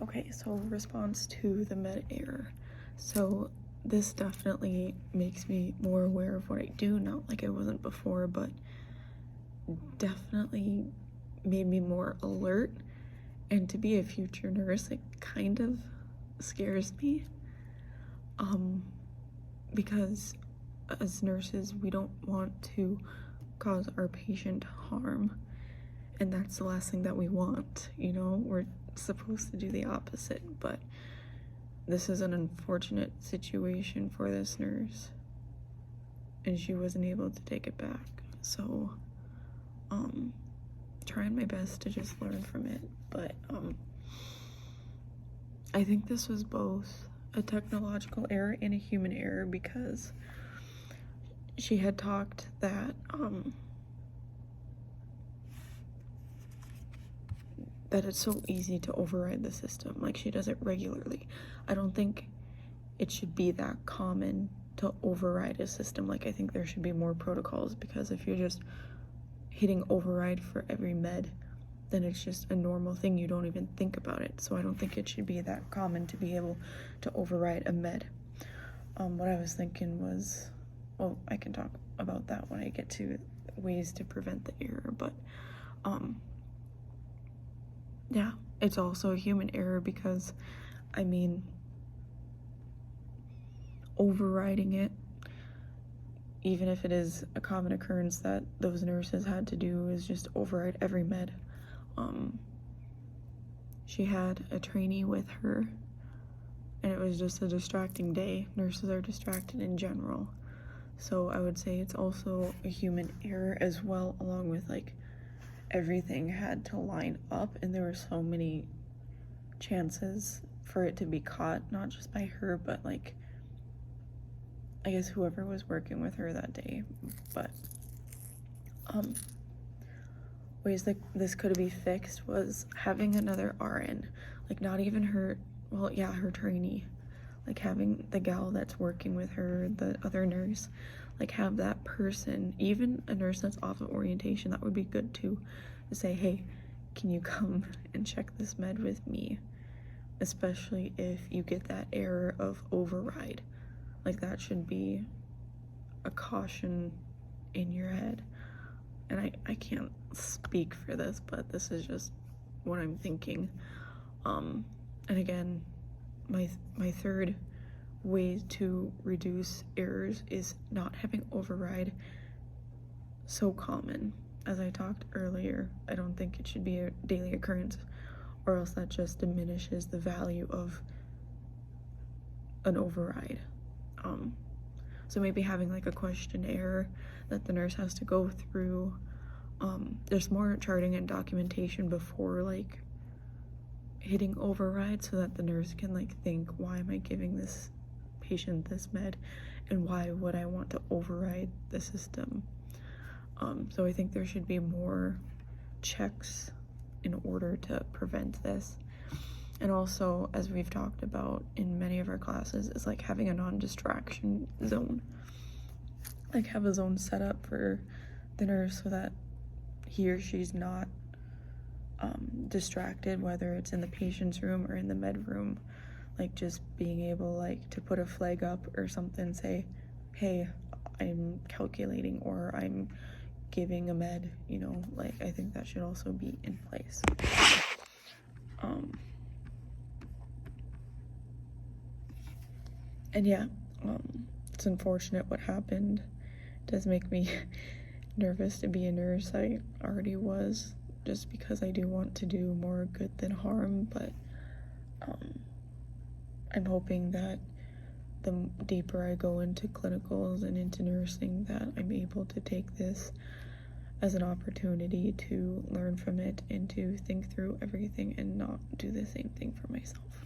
Okay, so response to the med error. So this definitely makes me more aware of what I do, not like I wasn't before, but definitely made me more alert. And to be a future nurse, it kind of scares me. Because as nurses, we don't want to cause our patient harm. And that's the last thing that we want, you know? We're supposed to do the opposite, but this is an unfortunate situation for this nurse. And she wasn't able to take it back. So, trying my best to just learn from it. But, I think this was both a technological error and a human error because she had talked that, that it's so easy to override the system. Like, she does it regularly. I don't think it should be that common to override a system. Like, I think there should be more protocols, because if you're just hitting override for every med, then it's just a normal thing. You don't even think about it. So I don't think it should be that common to be able to override a med. What I was thinking was, well, I can talk about that when I get to ways to prevent the error, but yeah, it's also a human error because, I mean, overriding it, even if it is a common occurrence that those nurses had to do, is just override every med. She had a trainee with her, and it was just a distracting day. Nurses are distracted in general. So I would say it's also a human error as well, along with like everything had to line up, and there were so many chances for it to be caught, not just by her, but like, I guess whoever was working with her that day. But ways that this could be fixed was having another RN, like not even her, well, yeah, her trainee, like having the gal that's working with her, the other nurse, like have that person, even a nurse that's off of orientation, that would be good too, to say, hey, can you come and check this med with me? Especially if you get that error of override. Like, that should be a caution in your head. And I can't speak for this, but this is just what I'm thinking. And again, my third way to reduce errors is not having override so common. As I talked earlier, I don't think it should be a daily occurrence, or else that just diminishes the value of an override. So maybe having like a questionnaire that the nurse has to go through. There's more charting and documentation before like hitting override, so that the nurse can like think, why am I giving this patient this med, and why would I want to override the system? So I think there should be more checks in order to prevent this. And also, as we've talked about in many of our classes, is like having a non-distraction zone. Like, have a zone set up for the nurse so that he or she's not distracted, whether it's in the patient's room or in the med room. Like, just being able like to put a flag up or something, say, hey, I'm calculating, or I'm giving a med, you know, like, I think that should also be in place. And yeah, it's unfortunate what happened. It does make me nervous to be a nurse. I already was, just because I do want to do more good than harm, but I'm hoping that the deeper I go into clinicals and into nursing, that I'm able to take this as an opportunity to learn from it and to think through everything and not do the same thing for myself.